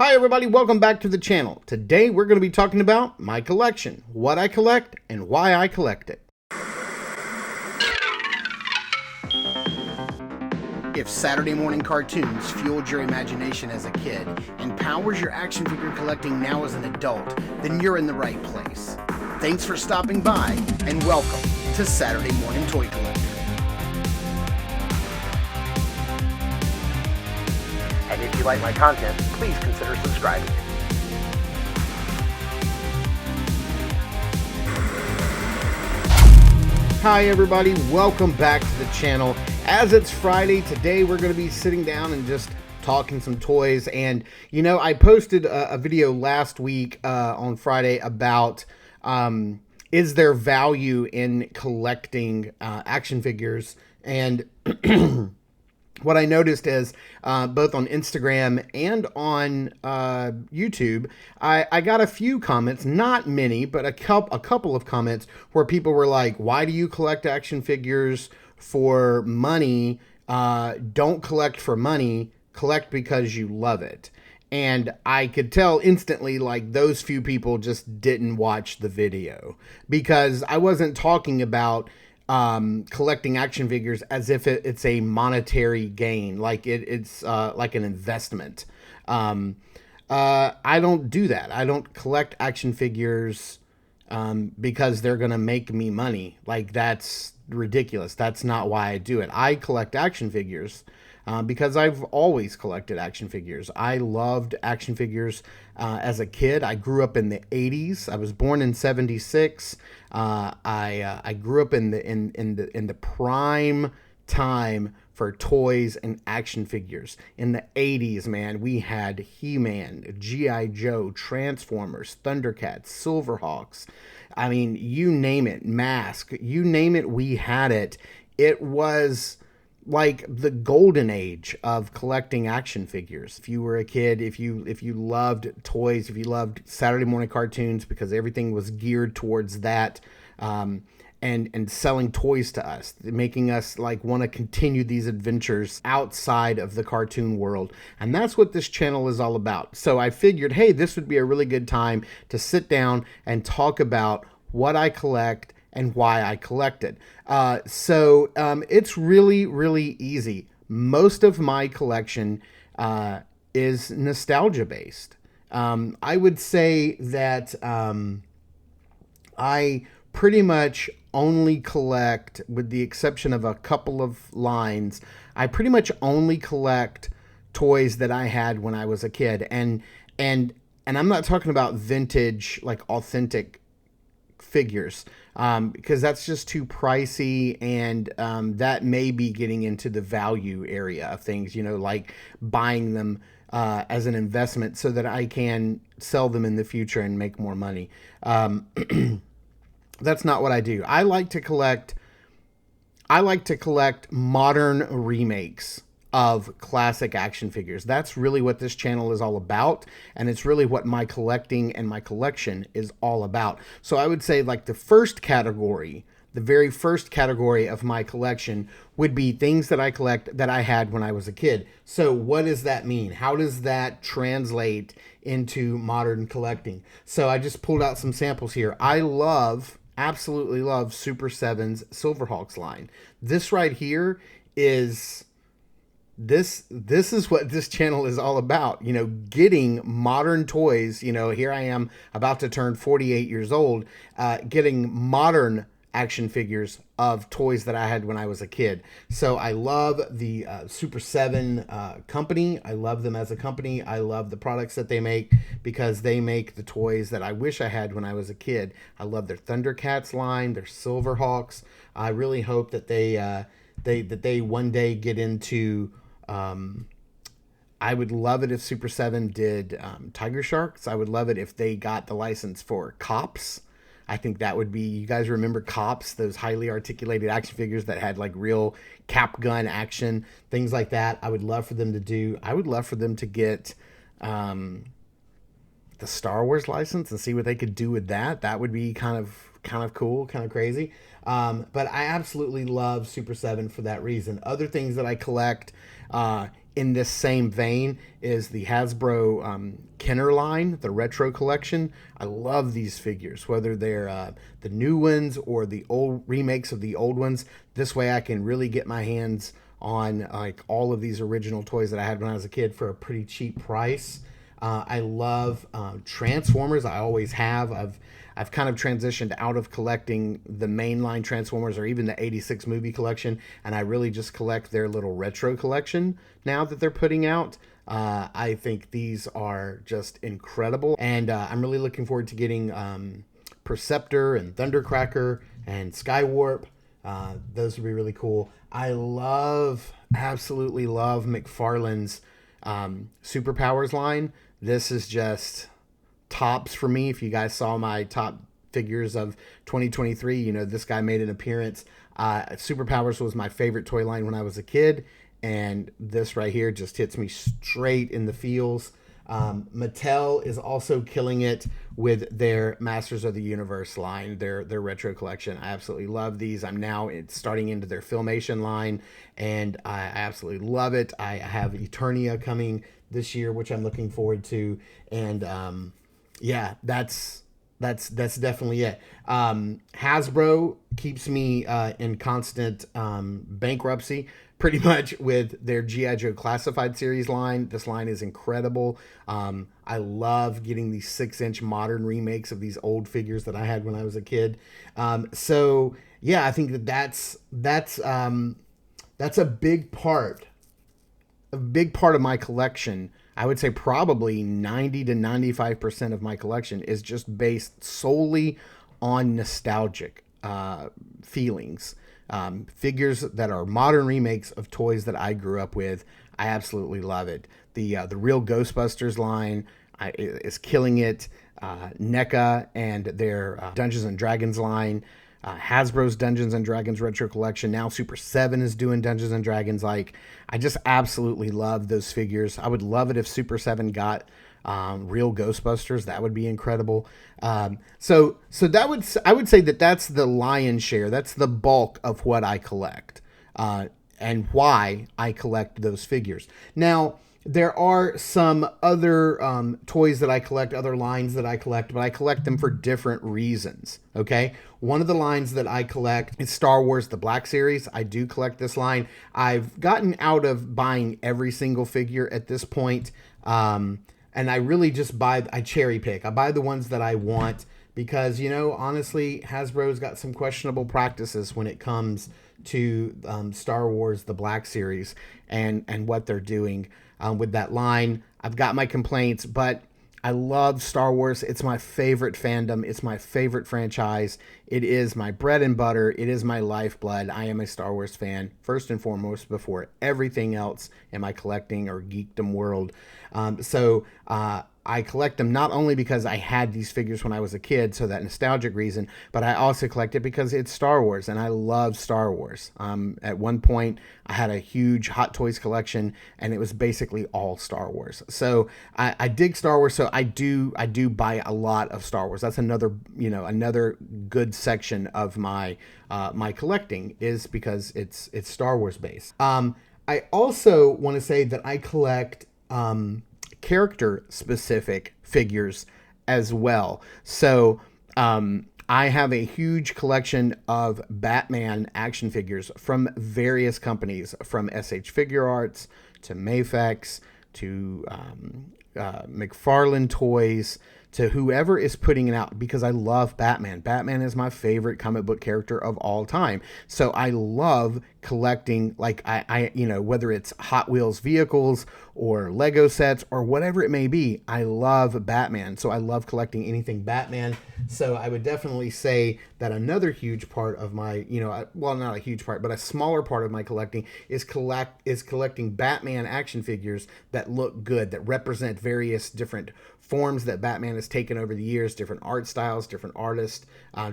Hi everybody, welcome back to the channel. Today we're going to be talking about my collection, what I collect, and why I collect it. If Saturday morning cartoons fueled your imagination as a kid and powers your action figure collecting now as an adult, then you're in the right place. Thanks for stopping by, and welcome to Saturday Morning Toy Collector. And if you like my content, please consider subscribing. Hi everybody, welcome back to the channel. As it's Friday, today we're going to be sitting down and just talking some toys. And you know, I posted a video last week on Friday about is there value in collecting action figures, and what I noticed is both on Instagram and on YouTube, I got a few comments, not many, but a couple of comments where people were like, why do you collect action figures for money? Don't collect for money, collect because you love it. And I could tell instantly, like, those few people just didn't watch the video, because I wasn't talking about collecting action figures as if it's a monetary gain, like it's like an investment. I don't do that. I don't collect action figures because they're gonna make me money. Like, that's ridiculous. That's not why I do it. I collect action figures because I've always collected action figures. I loved action figures as a kid. I grew up in the 80s. I was born in 76. I grew up in the prime time for toys and action figures. In the 80s, man, we had He-Man, G.I. Joe, Transformers, Thundercats, Silverhawks. I mean, you name it, Mask, you name it, we had it. It was like the golden age of collecting action figures. If you were a kid, if you loved toys, if you loved Saturday morning cartoons, because everything was geared towards that, and selling toys to us, making us like want to continue these adventures outside of the cartoon world. And that's what this channel is all about. So I figured, hey, this would be a really good time to sit down and talk about what I collect and why I collect it. It's really, really easy. Most of my collection is nostalgia based. I would say that I pretty much only collect, with the exception of a couple of lines, I pretty much only collect toys that I had when I was a kid. And I'm not talking about vintage, like authentic figures, because that's just too pricey, and that may be getting into the value area of things, you know, like buying them as an investment so that I can sell them in the future and make more money. That's not what I do. I like to collect modern remakes of classic action figures. That's really what this channel is all about, and it's really what my collecting and my collection is all about. So I would say, like, the first category, the very first category of my collection would be things that I collect that I had when I was a kid. So what does that mean? How does that translate into modern collecting? So I just pulled out some samples here. I absolutely love Super 7's Silverhawks line. This right here is... This is what this channel is all about, you know, getting modern toys. You know, here I am about to turn 48 years old, getting modern action figures of toys that I had when I was a kid. So I love the Super 7 company. I love them as a company. I love the products that they make, because they make the toys that I wish I had when I was a kid. I love their Thundercats line, their Silverhawks. I really hope that they one day get into... I would love it if Super 7 did Tiger Sharks. I would love it if they got the license for Cops. I think that would be, you guys remember Cops, those highly articulated action figures that had like real cap gun action, things like that. I would love for them to do. I would love for them to get the Star Wars license and see what they could do with that. That would be kind of cool, kind of crazy. But I absolutely love Super 7 for that reason. Other things that I collect, in this same vein is the Hasbro Kenner line, the retro collection. I love these figures, whether they're the new ones or the old remakes of the old ones. This way I can really get my hands on like all of these original toys that I had when I was a kid for a pretty cheap price. I love Transformers. I always have. I've kind of transitioned out of collecting the mainline Transformers or even the 86 movie collection, and I really just collect their little retro collection now that they're putting out. I think these are just incredible, and I'm really looking forward to getting Perceptor and Thundercracker and Skywarp. Those would be really cool. Absolutely love McFarlane's Superpowers line. This is just tops for me. If you guys saw my top figures of 2023, you know, this guy made an appearance. Superpowers was my favorite toy line when I was a kid, and this right here just hits me straight in the feels. Mattel is also killing it with their Masters of the Universe line, their retro collection. I absolutely love these. I'm now starting into their Filmation line, and I absolutely love it. I have Eternia coming this year, which I'm looking forward to, and yeah, that's definitely it. Hasbro keeps me in constant bankruptcy, pretty much, with their G.I. Joe Classified series line. This line is incredible. I love getting these 6-inch modern remakes of these old figures that I had when I was a kid. So yeah, I think that's a big part of my collection. I would say probably 90 to 95% of my collection is just based solely on nostalgic feelings. Figures that are modern remakes of toys that I grew up with. I absolutely love it. The real Ghostbusters line is killing it. NECA and their Dungeons and Dragons line. Hasbro's Dungeons and Dragons retro collection. Now Super 7 is doing Dungeons and Dragons. Like, I just absolutely love those figures. I would love it if Super 7 got real Ghostbusters. That would be incredible. So I would say that's the lion's share. That's the bulk of what I collect, and why I collect those figures. Now, there are some other toys that I collect, other lines that I collect, but I collect them for different reasons, okay? One of the lines that I collect is Star Wars, the Black Series. I do collect this line. I've gotten out of buying every single figure at this point, and I really just I cherry pick. I buy the ones that I want because, you know, honestly, Hasbro's got some questionable practices when it comes to Star Wars, the Black Series, and what they're doing with that line. I've got my complaints, but I love Star Wars. It's my favorite fandom. It's my favorite franchise. It is my bread and butter. It is my lifeblood. I am a Star Wars fan, first and foremost, before everything else in my collecting or geekdom world. So I collect them not only because I had these figures when I was a kid, so that nostalgic reason, but I also collect it because it's Star Wars, and I love Star Wars. At one point, I had a huge Hot Toys collection, and it was basically all Star Wars. So I dig Star Wars, so I do buy a lot of Star Wars. That's another good section of my my collecting, is because it's Star Wars based. I also want to say that I collect character specific figures as well. So I have a huge collection of Batman action figures from various companies, from SH Figure Arts to Mafex to McFarlane Toys, to whoever is putting it out, because I love Batman. Batman is my favorite comic book character of all time. So I love collecting, like, I whether it's Hot Wheels vehicles or Lego sets or whatever it may be, I love Batman. So I love collecting anything Batman. So I would definitely say that another huge part of my, well, not a huge part, but a smaller part of my collecting is collecting Batman action figures that look good, that represent various different forms that Batman has taken over the years, different art styles, different artists,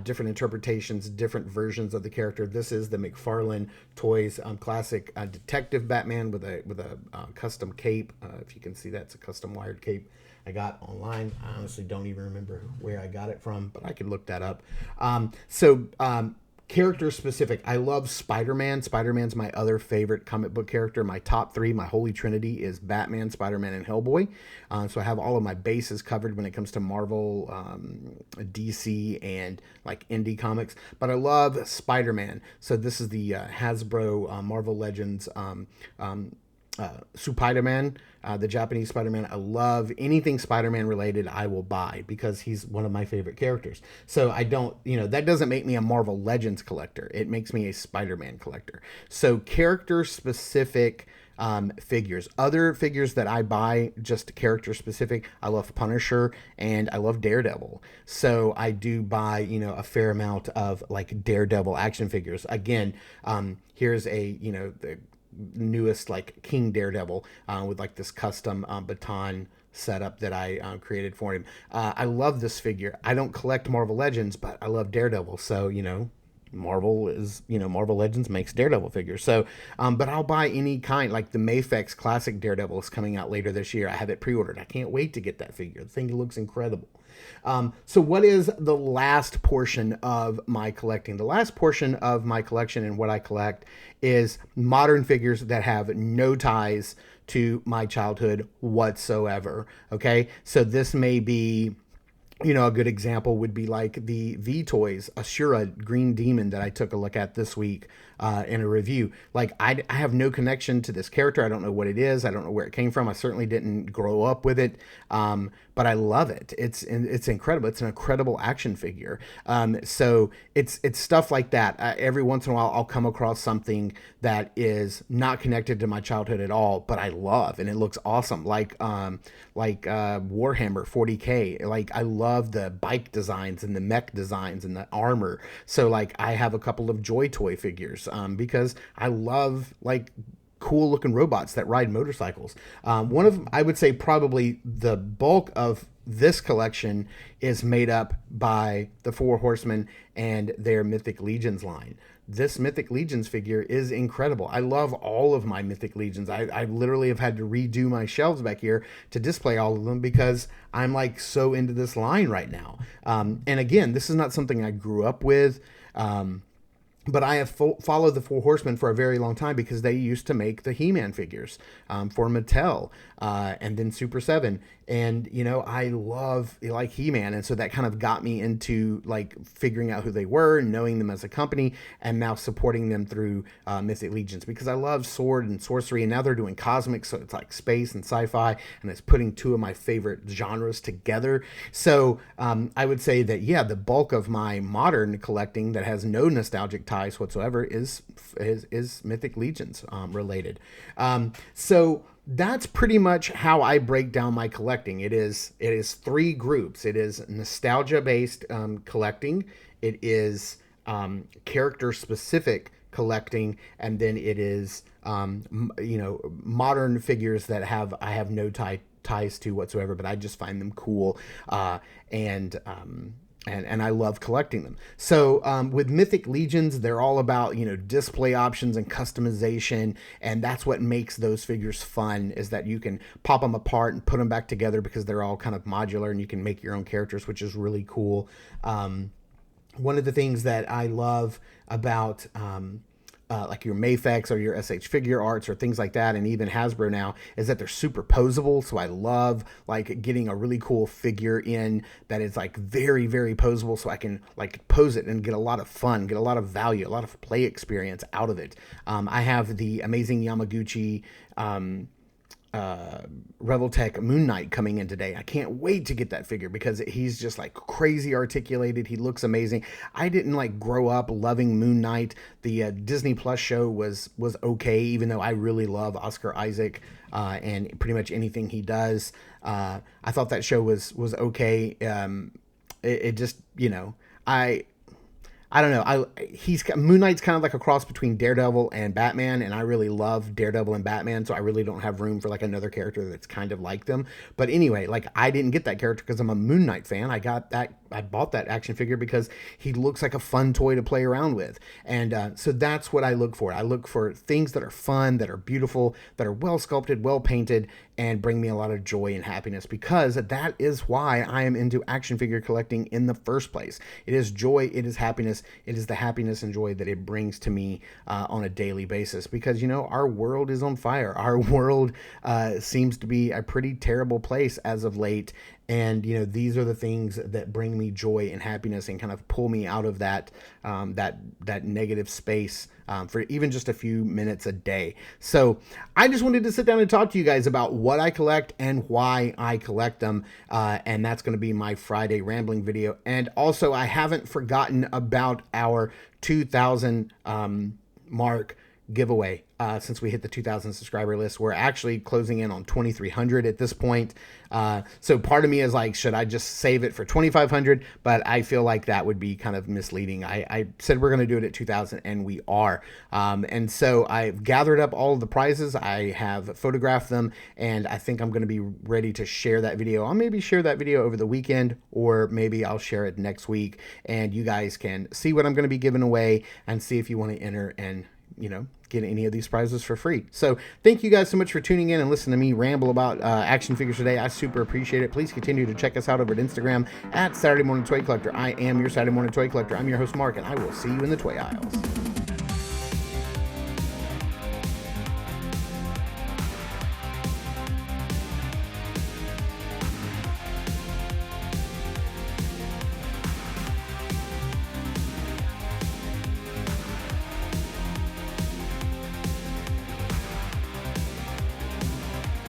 different interpretations, different versions of the character. This is the McFarlane Toys classic detective Batman with a custom cape. If you can see, that's a custom wired cape I got online. I honestly don't even remember where I got it from, but I could look that up. Character specific. I love Spider-Man. Spider-Man's my other favorite comic book character. My top three, my holy trinity, is Batman, Spider-Man, and Hellboy. So I have all of my bases covered when it comes to Marvel, DC, and like indie comics. But I love Spider-Man. So this is the Hasbro Marvel Legends Spider-Man, the Japanese Spider-Man. I love anything Spider-Man related. I will buy because he's one of my favorite characters. So I don't, that doesn't make me a Marvel Legends collector. It makes me a Spider-Man collector. So character specific figures. Other figures that I buy just character specific. I love Punisher and I love Daredevil. So I do buy, a fair amount of like Daredevil action figures. Again, here's the newest like King Daredevil with like this custom baton setup that I created for him. I love this figure. I don't collect Marvel Legends, but I love Daredevil. So, Marvel Legends makes Daredevil figures. So, but I'll buy any kind, like the Mafex Classic Daredevil is coming out later this year. I have it pre-ordered. I can't wait to get that figure. The thing looks incredible. So what is the last portion of my collecting? The last portion of my collection and what I collect is modern figures that have no ties to my childhood whatsoever. Okay. So this may be, a good example would be like the V-Toys Ashura Green Demon that I took a look at this week in a review. Like I have no connection to this character. I don't know what it is. I don't know where it came from. I certainly didn't grow up with it, but I love it. It's incredible. It's an incredible action figure. So it's stuff like that. Every once in a while, I'll come across something that is not connected to my childhood at all, but I love, and it looks awesome. Like Warhammer 40K. Like I love the bike designs and the mech designs and the armor. So like I have a couple of Joy Toy figures because I love like cool looking robots that ride motorcycles. One of, I would say probably the bulk of this collection is made up by the Four Horsemen and their Mythic Legions line. This Mythic Legions figure is incredible. I love all of my Mythic Legions. I literally have had to redo my shelves back here to display all of them because I'm like so into this line right now. And again, this is not something I grew up with. But I have followed the Four Horsemen for a very long time because they used to make the He-Man figures for Mattel and then Super 7. And, I love like He-Man. And so that kind of got me into like figuring out who they were, knowing them as a company, and now supporting them through Mythic Legions because I love sword and sorcery. And now they're doing cosmic. So it's like space and sci-fi. And it's putting two of my favorite genres together. So I would say that, yeah, the bulk of my modern collecting that has no nostalgic ties whatsoever is Mythic Legions related. So that's pretty much how I break down my collecting. It is three groups. It is nostalgia based collecting. It is character specific collecting, and then it is modern figures that I have no ties to whatsoever, but I just find them cool and I love collecting them. So with Mythic Legions, they're all about, display options and customization. And that's what makes those figures fun, is that you can pop them apart and put them back together because they're all kind of modular and you can make your own characters, which is really cool. One of the things that I love about like your Mafex or your SH Figure Arts or things like that, and even Hasbro now, is that they're super posable. So I love like getting a really cool figure in that is like very, very posable, so I can like pose it and get a lot of fun, get a lot of value, a lot of play experience out of it. I have the amazing Yamaguchi Reveltech Moon Knight coming in today. I can't wait to get that figure because he's just like crazy articulated. He looks amazing. I didn't like grow up loving Moon Knight. The Disney Plus show was okay, even though I really love Oscar Isaac and pretty much anything he does. I thought that show was okay. It just, I don't know. Moon Knight's kind of like a cross between Daredevil and Batman, and I really love Daredevil and Batman, so I really don't have room for like another character that's kind of like them. But anyway, like I didn't get that character because I'm a Moon Knight fan. I got that I bought that action figure because he looks like a fun toy to play around with. And so that's what I look for. I look for things that are fun, that are beautiful, that are well sculpted, well painted, and bring me a lot of joy and happiness, because that is why I am into action figure collecting in the first place. It is joy, it is happiness, it is the happiness and joy that it brings to me on a daily basis, because, you know, our world is on fire. Our world seems to be a pretty terrible place as of late. And, you know, these are the things that bring me joy and happiness and kind of pull me out of that that negative space for even just a few minutes a day. So I just wanted to sit down and talk to you guys about what I collect and why I collect them. And that's going to be my Friday rambling video. And also, I haven't forgotten about our 2,000 mark giveaway. Since we hit the 2,000 subscriber list, we're actually closing in on 2,300 at this point. So part of me is like, should I just save it for 2,500? But I feel like that would be kind of misleading. I said we're going to do it at 2,000, and we are. And so I've gathered up all of the prizes. I have photographed them, and I think I'm going to be ready to share that video. I'll maybe share that video over the weekend, or maybe I'll share it next week, and you guys can see what I'm going to be giving away and see if you want to enter and, you know, get any of these prizes for free. So thank you guys so much for tuning in and listening to me ramble about action figures today. I super appreciate it. Please continue to check us out over at Instagram at Saturday Morning Toy Collector. I am your Saturday Morning Toy Collector. I'm your host, Mark, and I will see you in the toy aisles.